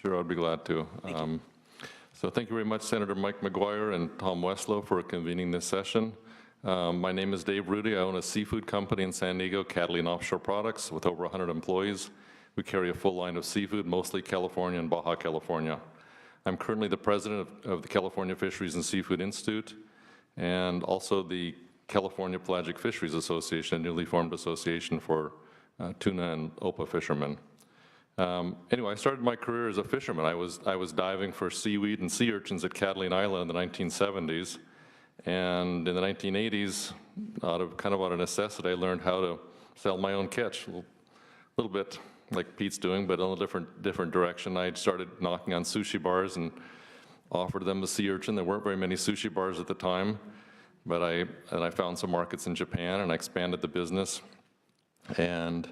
Sure, I'd be glad to. So thank you very much, Senator Mike McGuire and Tom Westlow, for convening this session. My name is Dave Rudy. I own a seafood company in San Diego, Catalina Offshore Products, with over 100 employees. We carry a full line of seafood, mostly California and Baja California. I'm currently the president of the California Fisheries and Seafood Institute, and also the California Pelagic Fisheries Association, a newly formed association for tuna and OPA fishermen. Anyway, I started my career as a fisherman. I was diving for seaweed and sea urchins at Catalina Island in the 1970s, and in the 1980s, out of necessity, I learned how to sell my own catch, a little bit like Pete's doing, but in a different direction. I started knocking on sushi bars and offered them a sea urchin. There weren't very many sushi bars at the time, but I found some markets in Japan and I expanded the business. And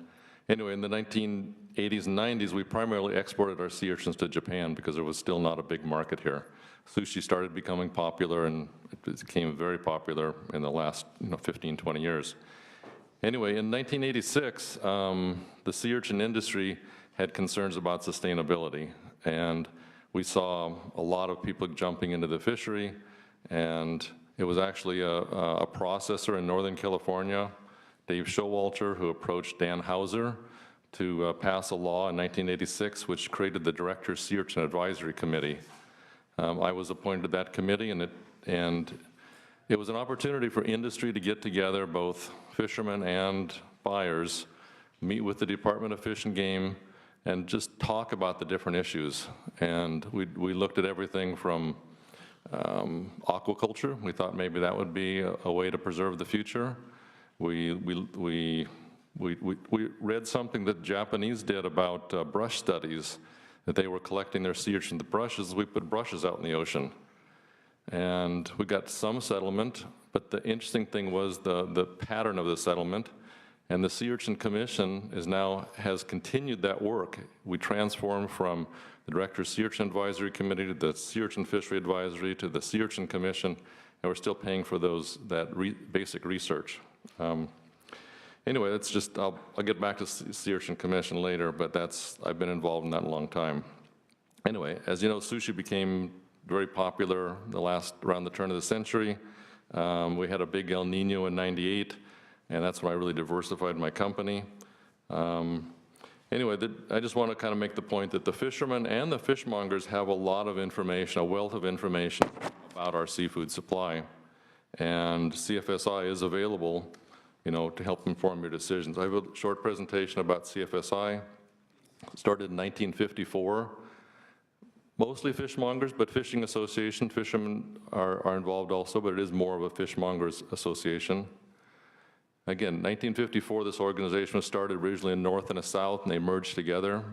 anyway, in the 1980s and 90s, we primarily exported our sea urchins to Japan because there was still not a big market here. Sushi started becoming popular, and it became very popular in the last 15, 20 years. Anyway, in 1986, the sea urchin industry had concerns about sustainability, and we saw a lot of people jumping into the fishery, and it was actually a processor in Northern California, Dave Showalter, who approached Dan Hauser to pass a law in 1986 which created the Director's Sea Urchin Advisory Committee. I was appointed to that committee, and it was an opportunity for industry to get together, both fishermen and buyers, meet with the Department of Fish and Game, and just talk about the different issues. And we looked at everything from aquaculture. We thought maybe that would be a way to preserve the future. We read something that Japanese did about brush studies, that they were collecting their sea urchin, the brushes. We put brushes out in the ocean. And we got some settlement, but the interesting thing was the pattern of the settlement. And the Sea Urchin Commission has continued that work. We transformed from the Director's Sea Urchin Advisory Committee to the Sea Urchin Fishery Advisory to the Sea Urchin Commission, and we're still paying for basic research. Anyway, that's just, I'll get back to Sea Urchin Commission later, but I've been involved in that a long time. Anyway, as you know, sushi became very popular around the turn of the century. We had a big El Nino in '98, and that's when I really diversified my company. Anyway, I just want to kind of make the point that the fishermen and the fishmongers have a lot of information, a wealth of information about our seafood supply. And CFSI is available, to help inform your decisions. I have a short presentation about CFSI. It started in 1954. Mostly fishmongers, but fishing association, fishermen are involved also, but it is more of a fishmongers association. Again, 1954, this organization was started originally in North and the South, and they merged together.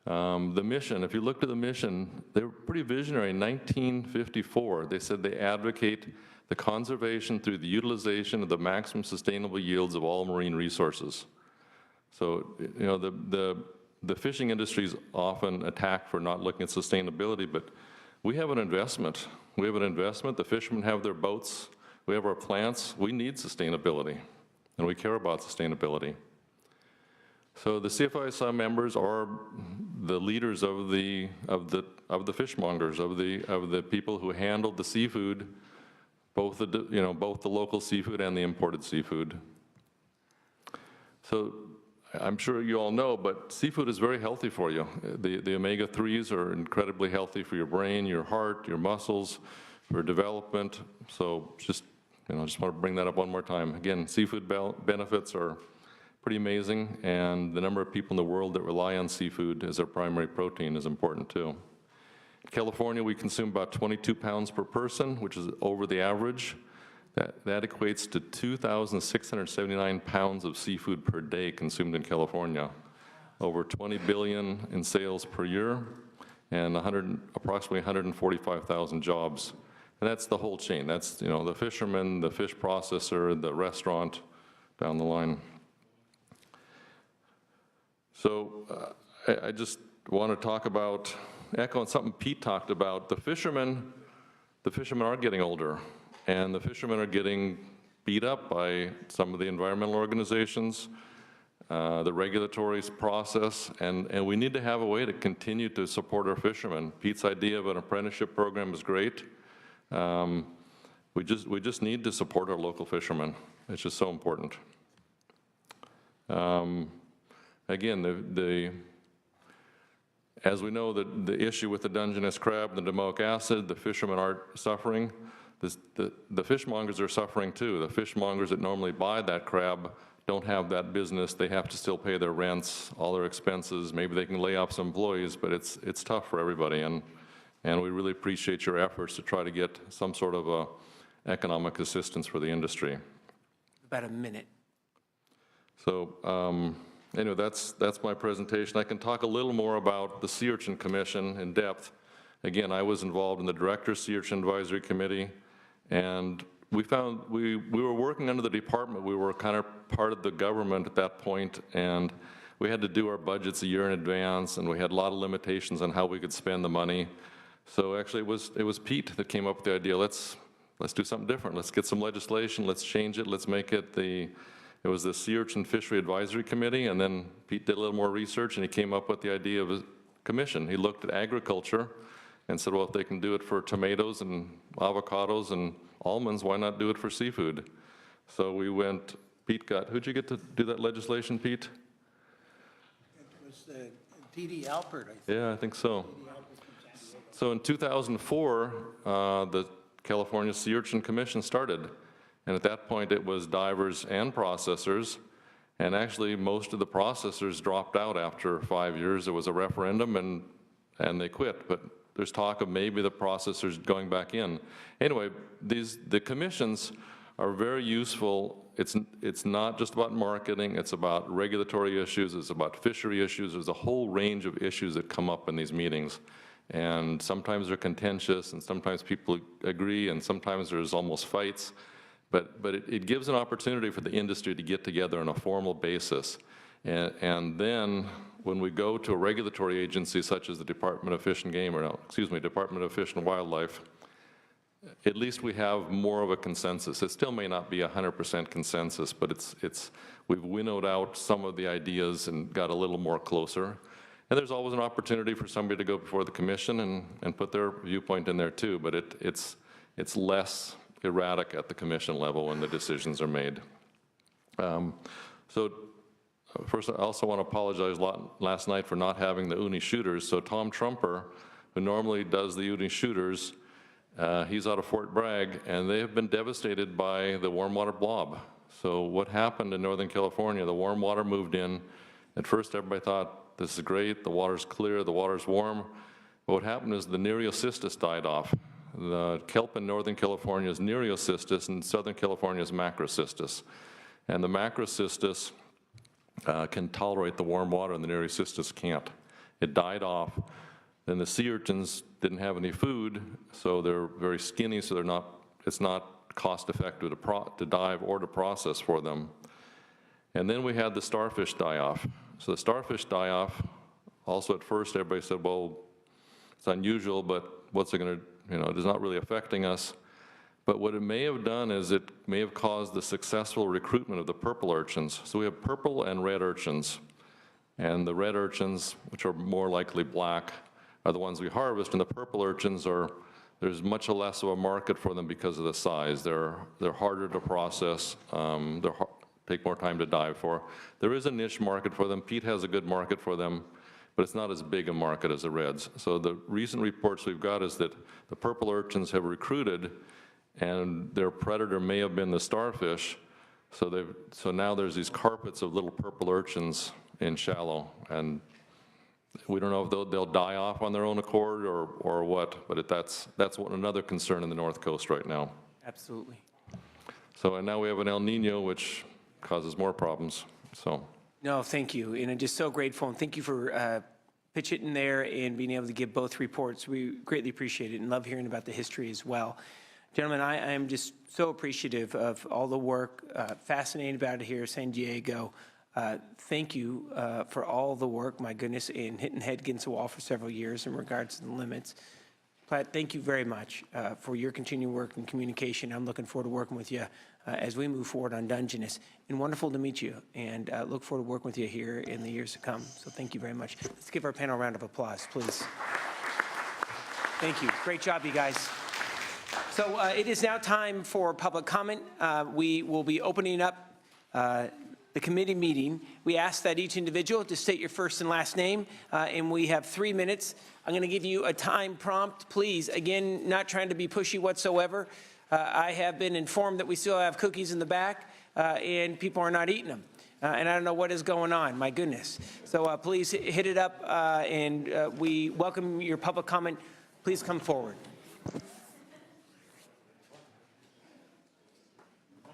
The mission, if you look at the mission, they were pretty visionary. In 1954, they said they advocate the conservation through the utilization of the maximum sustainable yields of all marine resources. So, the fishing industry is often attacked for not looking at sustainability, but we have an investment. We have an investment. The fishermen have their boats. We have our plants. We need sustainability, and we care about sustainability. So the CFISI members are the leaders of the fishmongers, of the people who handled the seafood, both the local seafood and the imported seafood. So I'm sure you all know, but seafood is very healthy for you. The omega-3s are incredibly healthy for your brain, your heart, your muscles, for development. So just want to bring that up one more time. Again, seafood benefits are pretty amazing, and the number of people in the world that rely on seafood as their primary protein is important too. In California, we consume about 22 pounds per person, which is over the average. That equates to 2,679 pounds of seafood per day consumed in California. Over 20 billion in sales per year, and approximately 145,000 jobs. And that's the whole chain. That's the fisherman, the fish processor, the restaurant, down the line. So I just want to talk about, echo on something Pete talked about. The fishermen are getting older, and the fishermen are getting beat up by some of the environmental organizations. the regulatory process, and we need to have a way to continue to support our fishermen. Pete's idea of an apprenticeship program is great. We just need to support our local fishermen. It's just so important. Again, as we know, the issue with the Dungeness crab and the domoic acid, the fishermen aren't suffering. The fishmongers are suffering too. The fishmongers that normally buy that crab don't have that business. They have to still pay their rents, all their expenses. Maybe they can lay off some employees, but it's tough for everybody. And we really appreciate your efforts to try to get some sort of economic assistance for the industry. About a minute. So anyway, that's my presentation. I can talk a little more about the Sea Urchin Commission in depth. Again, I was involved in the Director's Sea Urchin Advisory Committee, and we found we were working under the department. We were kind of part of the government at that point, and we had to do our budgets a year in advance, and we had a lot of limitations on how we could spend the money. So actually, it was Pete that came up with the idea. Let's do something different. Let's get some legislation. Let's change it. Let's make it it was the Sea Urchin Fishery Advisory Committee, and then Pete did a little more research, and he came up with the idea of a commission. He looked at agriculture and said, well, if they can do it for tomatoes and avocados and almonds, why not do it for seafood? So we went, who'd you get to do that legislation, Pete? It was D.D. Alpert, I think. Yeah, I think so. So in 2004, the California Sea Urchin Commission started. And at that point, it was divers and processors. And actually, most of the processors dropped out after 5 years. There was a referendum, and they quit. But there's talk of maybe the processors going back in. Anyway, the commissions are very useful. It's not just about marketing. It's about regulatory issues. It's about fishery issues. There's a whole range of issues that come up in these meetings. And sometimes they're contentious, and sometimes people agree, and sometimes there's almost fights. But it gives an opportunity for the industry to get together on a formal basis. And then when we go to a regulatory agency such as the Department of Fish and Game, Department of Fish and Wildlife, at least we have more of a consensus. It still may not be 100% consensus, but we've winnowed out some of the ideas and got a little more closer. And there's always an opportunity for somebody to go before the commission and put their viewpoint in there too, but it's less erratic at the commission level when the decisions are made. So first, I also want to apologize last night for not having the uni shooters. So Tom Trumper, who normally does the uni shooters, he's out of Fort Bragg, and they have been devastated by the warm water blob. So what happened in Northern California, the warm water moved in. At first, everybody thought, this is great, the water's clear, the water's warm. But what happened is the Nereocystis died off. The kelp in Northern California is Nereocystis, and Southern California is Macrocystis. And the Macrocystis can tolerate the warm water, and the Nereocystis can't. It died off. Then the sea urchins didn't have any food, so they're very skinny, so it's not cost effective to dive or to process for them. And then we had the starfish die off. So the starfish die off, also at first everybody said, well, it's unusual, but what's it going to, it is not really affecting us. But what it may have done is it may have caused the successful recruitment of the purple urchins. So we have purple and red urchins. And the red urchins, which are more likely black, are the ones we harvest, and the purple urchins there's much less of a market for them because of the size. They're harder to process, take more time to dive for. There is a niche market for them. Pete has a good market for them, but it's not as big a market as the reds. So the recent reports we've got is that the purple urchins have recruited, and their predator may have been the starfish. So now there's these carpets of little purple urchins in shallow, and we don't know if they'll die off on their own accord or what, but that's another concern in the North Coast right now. Absolutely. So, and now we have an El Nino, which causes more problems, so. No, thank you, and I'm just so grateful, and thank you for pitching in there and being able to give both reports. We greatly appreciate it and love hearing about the history as well. Gentlemen, I am just so appreciative of all the work, fascinated about it here, San Diego. Thank you for all the work, my goodness, in hitting head against the wall for several years in regards to the limits. Platt, thank you very much for your continued work and communication. I'm looking forward to working with you as we move forward on Dungeness. And wonderful to meet you, and look forward to working with you here in the years to come. So thank you very much. Let's give our panel a round of applause, please. Thank you. Great job, you guys. So it is now time for public comment. We will be opening up the committee meeting. We ask that each individual to state your first and last name, and we have 3 minutes. I'm going to give you a time prompt, please. Again, not trying to be pushy whatsoever. I have been informed that we still have cookies in the back, and people are not eating them. And I don't know what is going on, my goodness. So please hit it up, and we welcome your public comment. Please come forward.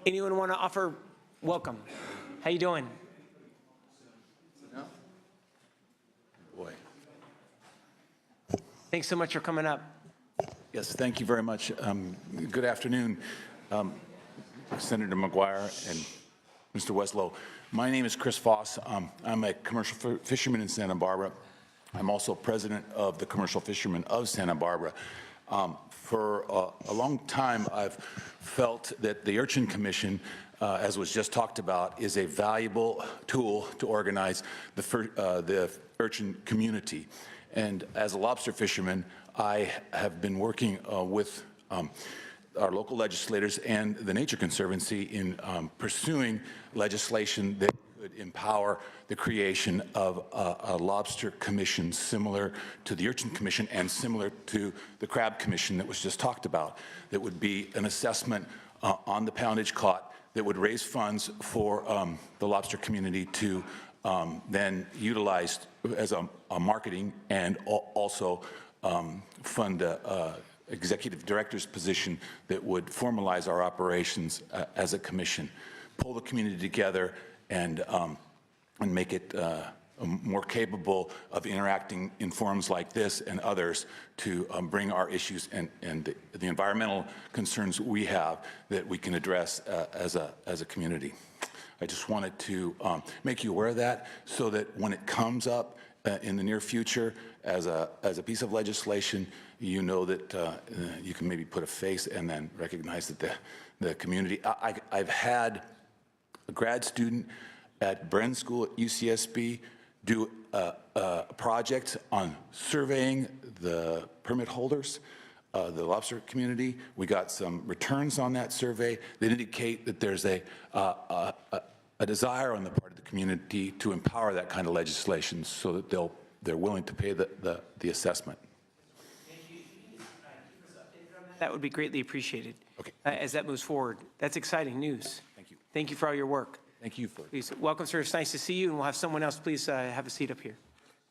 Anyone want to offer welcome? How you doing? Boy. Thanks so much for coming up. Yes, thank you very much. Good afternoon, Senator McGuire and Mr. Weslow. My name is Chris Foss. I'm a commercial fisherman in Santa Barbara. I'm also president of the Commercial Fishermen of Santa Barbara. For a long time, I've felt that the Urchin Commission, as was just talked about, is a valuable tool to organize the urchin community. And as a lobster fisherman, I have been working with our local legislators and the Nature Conservancy in pursuing legislation that could empower the creation of a lobster commission similar to the Urchin Commission and similar to the Crab Commission that was just talked about, that would be an assessment on the poundage caught that would raise funds for the lobster community to then utilize as a marketing and also fund a executive director's position that would formalize our operations as a commission, pull the community together and make it more capable of interacting in forums like this and others to bring our issues and the environmental concerns we have that we can address as a community. I just wanted to make you aware of that so that when it comes up in the near future as a piece of legislation, you know that you can maybe put a face and then recognize that the community. I've had a grad student at Bren School at UCSB do a project on surveying the permit holders, the lobster community. We got some returns on that survey that indicate that there's a desire on the part of the community to empower that kind of legislation so that they're willing to pay the assessment. That would be greatly appreciated. Okay. As that moves forward. That's exciting news. Thank you. Thank you for all your work. Thank you for. Please welcome, sir. It's nice to see you, and we'll have someone else. Please have a seat up here.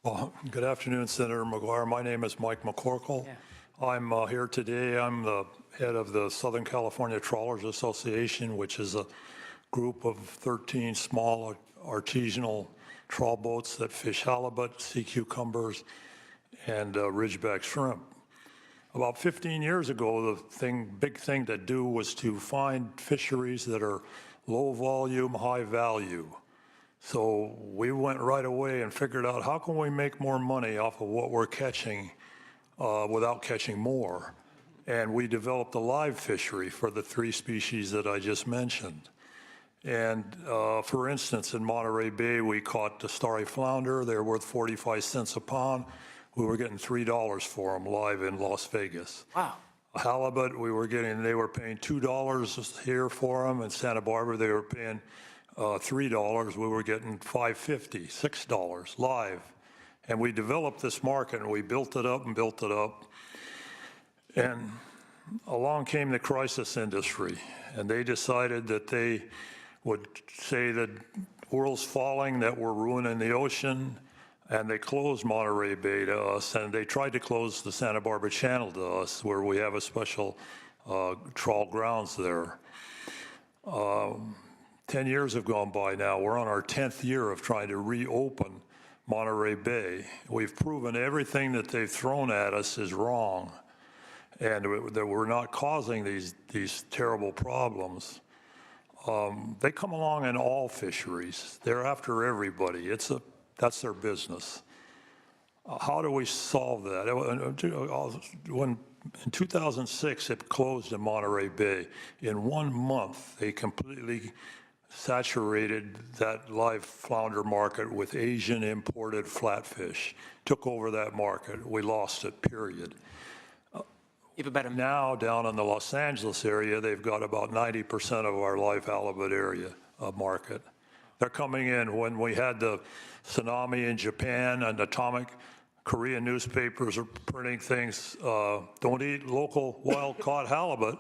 Well, good afternoon, Senator McGuire. My name is Mike McCorkle. Yeah. I'm here today. I'm the head of the Southern California Trawlers Association, which is a group of 13 small artisanal trawl boats that fish halibut, sea cucumbers, and ridgeback shrimp. About 15 years ago, the big thing to do was to find fisheries that are low volume, high value. So we went right away and figured out how can we make more money off of what we're catching without catching more. And we developed a live fishery for the 3 species that I just mentioned. And for instance, in Monterey Bay, we caught the starry flounder. They're worth 45 cents a pound. We were getting $3 for them live in Las Vegas. Wow. Halibut, they were paying $2 here for them. In Santa Barbara, they were paying $3. We were getting $5.50, $6 live. And we developed this market, and we built it up and built it up. And along came the crisis industry, and they decided that they would say that world's falling, that we're ruining the ocean, and they closed Monterey Bay to us, and they tried to close the Santa Barbara Channel to us, where we have a special trawl grounds there. 10 years have gone by now. We're on our 10th year of trying to reopen Monterey Bay. We've proven everything that they've thrown at us is wrong, and that we're not causing these terrible problems. They come along in all fisheries. They're after everybody. That's their business. How do we solve that? When In 2006, it closed in Monterey Bay. In 1 month, they completely saturated that live flounder market with Asian imported flatfish, took over that market. We lost it, period. You have about a Now, down in the Los Angeles area, they've got about 90% of our live halibut area market. They're coming in. When we had the tsunami in Japan and atomic, Korean newspapers are printing things, don't eat local wild-caught halibut.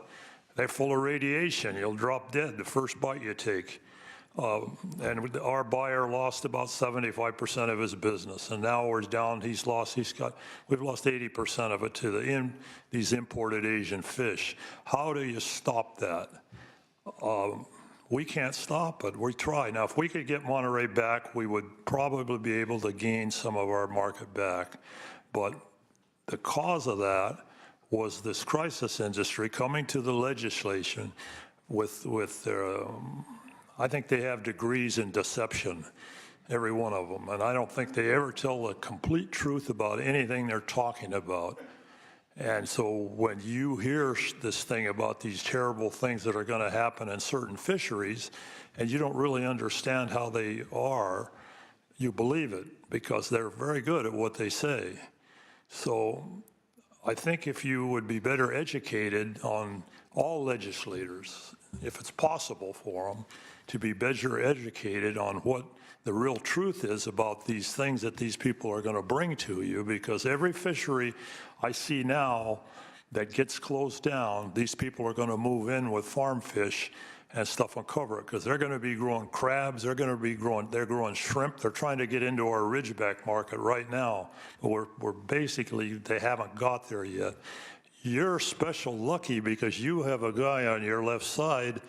They're full of radiation. You'll drop dead the first bite you take. And our buyer lost about 75% of his business, and now we're down. We've lost 80% of it to these imported Asian fish. How do you stop that? We can't stop it. We try. Now, if we could get Monterey back, we would probably be able to gain some of our market back. But the cause of that was this crisis industry coming to the legislation with their, I think they have degrees in deception, every one of them. And I don't think they ever tell the complete truth about anything they're talking about. And so when you hear this thing about these terrible things that are going to happen in certain fisheries, and you don't really understand how they are, you believe it because they're very good at what they say. So I think if you would be better educated on all legislators, if it's possible for them, to be better educated on what the real truth is about these things that these people are going to bring to you, because every fishery I see now that gets closed down, these people are going to move in with farm fish and stuff and cover it, because they're going to be growing crabs, they're growing shrimp, they're trying to get into our ridgeback market right now. We're basically, they haven't got there yet. You're special lucky because you have a guy on your left side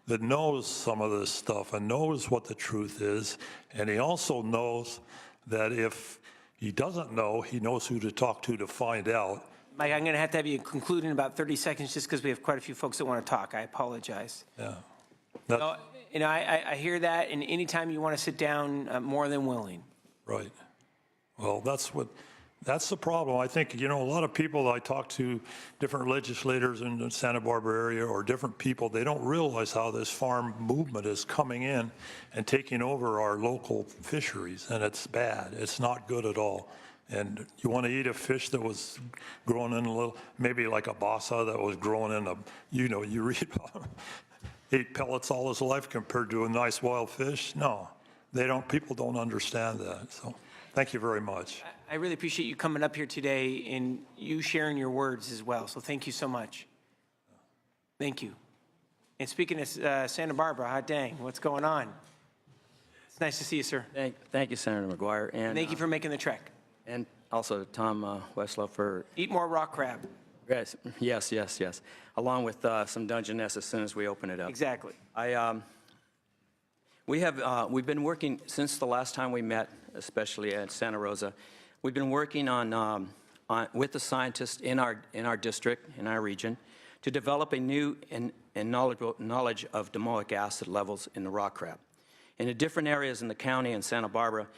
that knows some of this stuff and knows what the truth is, and he also knows that if he doesn't know, he knows who to talk to find out. Mike, I'm going to have you conclude in about 30 seconds just because we have quite a few folks that want to talk. I apologize. Yeah. I hear that, and anytime you want to sit down, I'm more than willing. Right. Well, that's the problem. I think, a lot of people I talk to, different legislators in the Santa Barbara area or different people, they don't realize how this farm movement is coming in and taking over our local fisheries, and it's bad. It's not good at all. And you want to eat a fish that was growing in a little, maybe like a bassa that was growing in you read about ate pellets all his life compared to a nice wild fish? No, people don't understand that. So thank you very much. I really appreciate you coming up here today and you sharing your words as well. So thank you so much. Thank you. And speaking of Santa Barbara, hot dang, what's going on? It's nice to see you, sir. Thank you, Senator McGuire. And thank you for making the trek. And also Tom Westlow for... Eat more rock crab. Yes. Along with some Dungeness as soon as we open it up. Exactly. We've been working since the last time we met, especially at Santa Rosa. We've been working with the scientists in our district, in our region, to develop a new and knowledge of domoic acid levels in the rock crab. In the different areas in the county and Santa Barbara,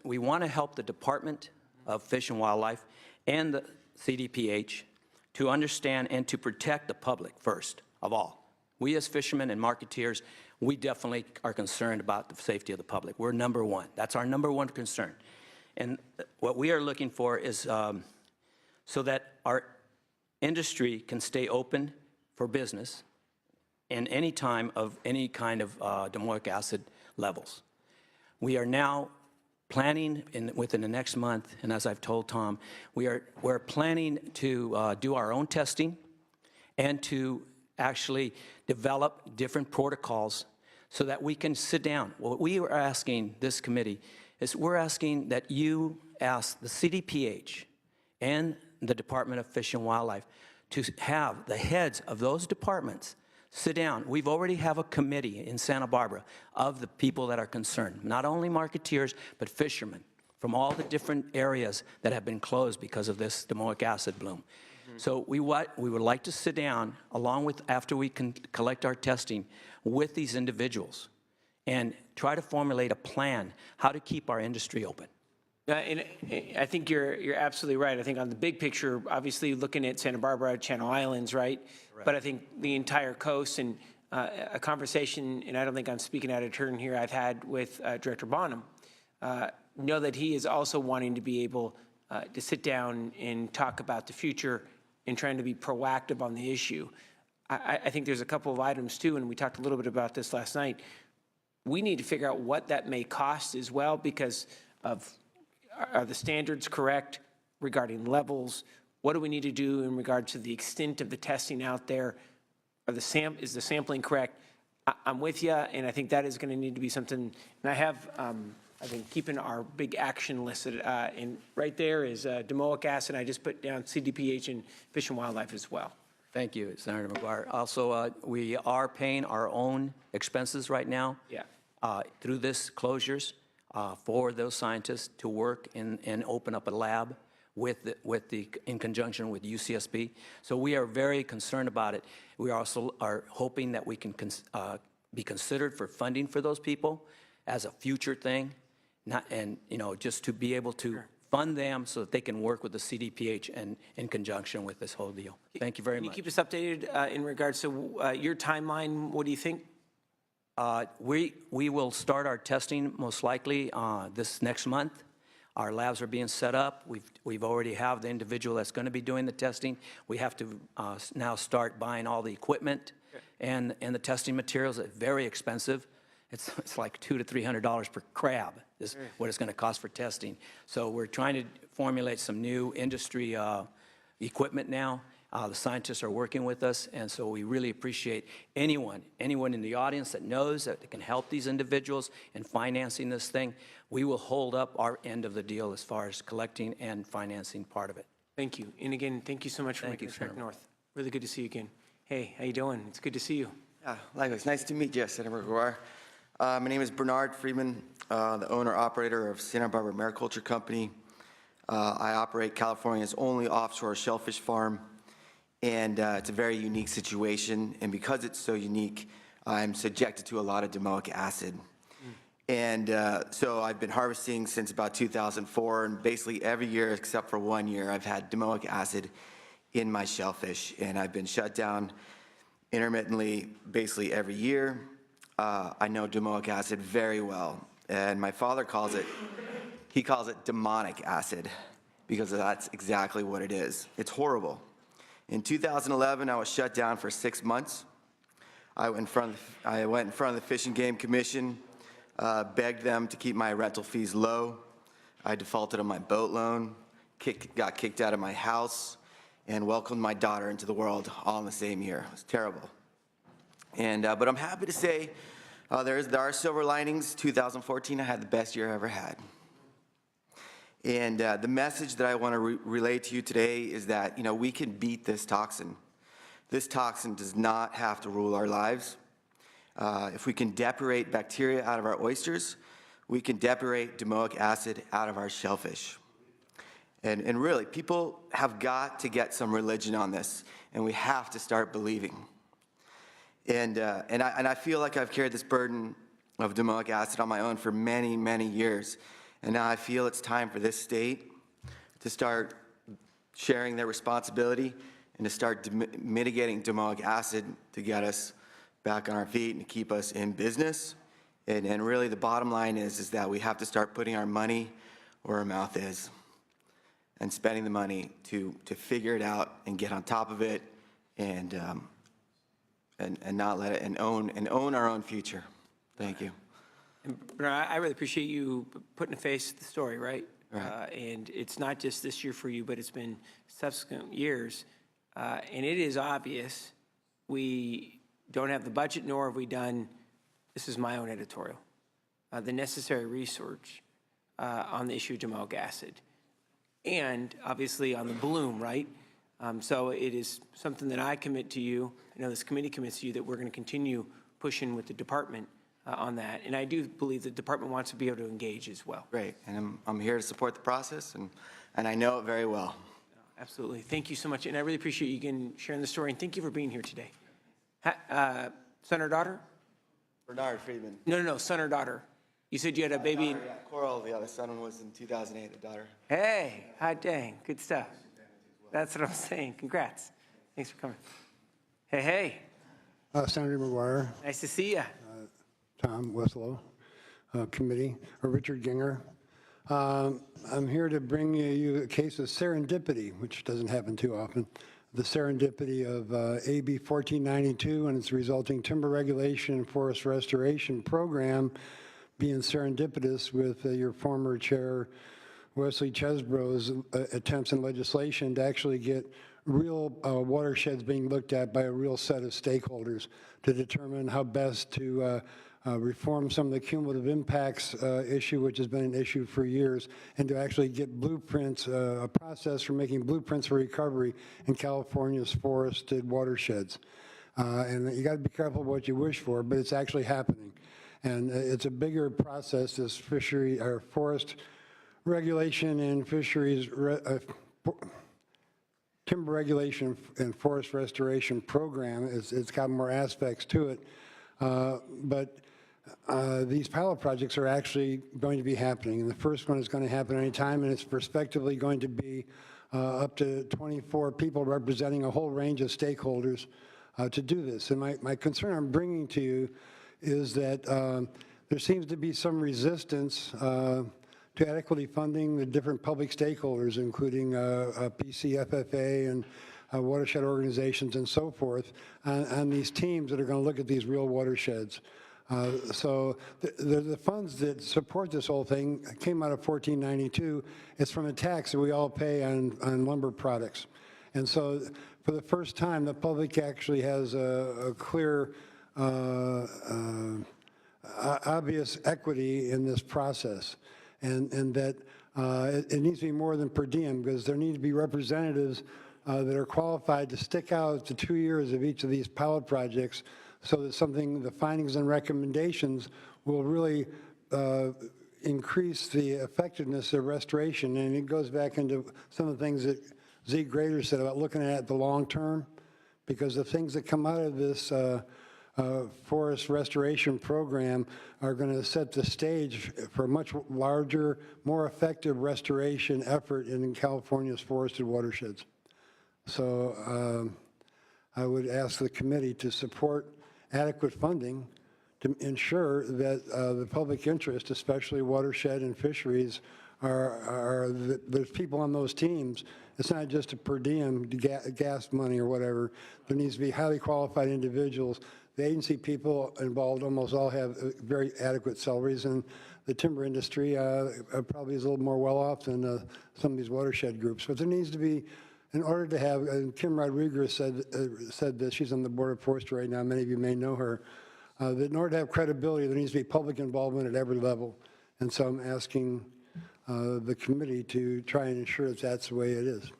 we want to help the Department of Fish and Wildlife and the CDPH to understand and to protect the public first of all. We as fishermen and marketeers, we definitely are concerned about the safety of the public. We're number one. That's our number one concern. And what we are looking for is so that our industry can stay open for business in any time of any kind of domoic acid levels. We are now planning within the next month, and as I've told Tom, we're planning to do our own testing and to actually develop different protocols so that we can sit down. What we are asking this committee is we're asking that you ask the CDPH and the Department of Fish and Wildlife to have the heads of those departments sit down. We've already have a committee in Santa Barbara of the people that are concerned, not only marketeers, but fishermen from all the different areas that have been closed because of this domoic acid bloom. So we would like to sit down along with, after we can collect our testing, with these individuals and try to formulate a plan how to keep our industry open. And I think you're absolutely right. I think on the big picture, obviously looking at Santa Barbara, Channel Islands, right? But I think the entire coast and a conversation, and I don't think I'm speaking out of turn here, I've had with Director Bonham, know that he is also wanting to be able to sit down and talk about the future and trying to be proactive on the issue. I think there's a couple of items too, and we talked a little bit about this last night. We need to figure out what that may cost as well, because of, are the standards correct regarding levels? What do we need to do in regard to the extent of the testing out there? Is the sampling correct? I'm with you, and I think that is going to need to be something. And I have, I've been keeping our big action listed, and right there is domoic acid. I just put down CDPH and Fish and Wildlife as well. Thank you, Senator McGuire. Also, we are paying our own expenses right now. Yeah. Through this closures for those scientists to work and open up a lab in conjunction with UCSB. So we are very concerned about it. We also are hoping that we can be considered for funding for those people as a future thing, just to be able to fund them so that they can work with the CDPH and in conjunction with this whole deal. Thank you very much. Can you keep us updated in regards to your timeline? What do you think? We will start our testing most likely this next month. Our labs are being set up. We've already have the individual that's going to be doing the testing. We have to now start buying all the equipment and the testing materials. It's very expensive. It's like $200 to $300 per crab is what it's going to cost for testing. So we're trying to formulate some new industry equipment now. The scientists are working with us, and so we really appreciate anyone in the audience that knows that they can help these individuals in financing this thing. We will hold up our end of the deal as far as collecting and financing part of it. Thank you. And again, thank you so much for making this trek north. Really good to see you again. Hey, how you doing? It's good to see you. Yeah, likewise. Nice to meet you, Senator McGuire. My name is Bernard Friedman, the owner-operator of Santa Barbara Mariculture Company. I operate California's only offshore shellfish farm, and it's a very unique situation. And because it's so unique, I'm subjected to a lot of domoic acid. And so I've been harvesting since about 2004, and basically every year except for 1 year, I've had domoic acid in my shellfish, and I've been shut down intermittently basically every year. I know domoic acid very well, and my father calls it demonic acid, because that's exactly what it is. It's horrible. In 2011, I was shut down for 6 months. I went in front of the Fish and Game Commission, begged them to keep my rental fees low. I defaulted on my boat loan, got kicked out of my house, and welcomed my daughter into the world all in the same year. It was terrible. But I'm happy to say there are silver linings. 2014, I had the best year I ever had. And the message that I want to relay to you today is that, we can beat this toxin. This toxin does not have to rule our lives. If we can depurate bacteria out of our oysters, we can depurate domoic acid out of our shellfish. And really, people have got to get some religion on this, and we have to start believing. And I feel like I've carried this burden of domoic acid on my own for many, many years. And now I feel it's time for this state to start sharing their responsibility and to start mitigating domoic acid to get us back on our feet and to keep us in business. And really the bottom line is that we have to start putting our money where our mouth is and spending the money to figure it out and get on top of it and not let it, and own our own future. Thank you. And Bernard, I really appreciate you putting a face to the story, right? Right. And it's not just this year for you, but it's been subsequent years. And it is obvious we don't have the budget, nor have we done, this is my own editorial, the necessary research on the issue of domoic acid. And obviously on the bloom, right? So it is something that I commit to you, I know this committee commits to you, that we're going to continue pushing with the department on that. And I do believe the department wants to be able to engage as well. Great, and I'm here to support the process, and I know it very well. Absolutely. Thank you so much. And I really appreciate you again sharing the story, and thank you for being here today. Son or daughter? Bernard Friedman. No, son or daughter. You said you had a baby. Yeah, Coral, the other son was in 2008, a daughter. Hey, hot dang, good stuff. That's what I'm saying. Congrats. Thanks for coming. Hey, hey, Senator McGuire, nice to see you. Tom Weslow, committee, Richard Ginger. I'm here to bring you a case of serendipity, which doesn't happen too often. The serendipity of AB 1492 and its resulting timber regulation and forest restoration program being serendipitous with your former chair, Wesley Chesbrough's attempts in legislation to actually get real watersheds being looked at by a real set of stakeholders to determine how best to reform some of the cumulative impacts issue, which has been an issue for years, and to actually get blueprints, a process for making blueprints for recovery in California's forested watersheds. And you got to be careful what you wish for, but it's actually happening. And it's a bigger process, this fishery or forest regulation and fisheries, timber regulation and forest restoration program. It's got more aspects to it. But these pilot projects are actually going to be happening. And the first one is going to happen anytime, and it's prospectively going to be up to 24 people representing a whole range of stakeholders to do this. And my concern I'm bringing to you is that there seems to be some resistance to adequately funding the different public stakeholders, including PCFFA and watershed organizations and so forth, on these teams that are going to look at these real watersheds. So the funds that support this whole thing came out of 1492. It's from a tax that we all pay on lumber products. And so for the first time, the public actually has a clear, obvious equity in this process. And that it needs to be more than per diem, because there need to be representatives that are qualified to stick out to 2 years of each of these pilot projects, so that the findings and recommendations will really increase the effectiveness of restoration. And it goes back into some of the things that Zeke Grader said about looking at the long term, because the things that come out of this forest restoration program are going to set the stage for a much larger, more effective restoration effort in California's forested watersheds. So I would ask the committee to support adequate funding to ensure that the public interest, especially watershed and fisheries, there's people on those teams. It's not just a per diem gas money or whatever. There needs to be highly qualified individuals. The agency people involved almost all have very adequate salaries, and the timber industry probably is a little more well-off than some of these watershed groups. But there needs to be, in order to have, and Kim Rodriguez said this, she's on the Board of Forestry right now, many of you may know her, that in order to have credibility, there needs to be public involvement at every level. And so I'm asking the committee to try and ensure that that's the way it is.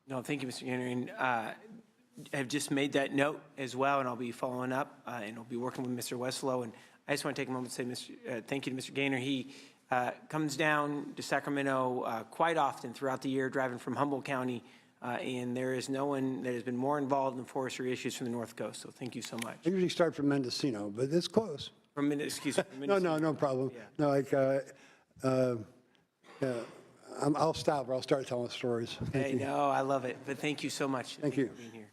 No, thank you, Mr. Gaynor. And I've just made that note as well, and I'll be following up, and I'll be working with Mr. Weslow. And I just want to take a moment to say thank you to Mr. Gaynor. He comes down to Sacramento quite often throughout the year, driving from Humboldt County, and there is no one that has been more involved in forestry issues from the North Coast. So thank you so much. I usually start from Mendocino, but it's close. Excuse me. No problem. Yeah. No, I'll stop or I'll start telling stories. Thank you. No, I love it. But thank you so much. Thank you. For being here.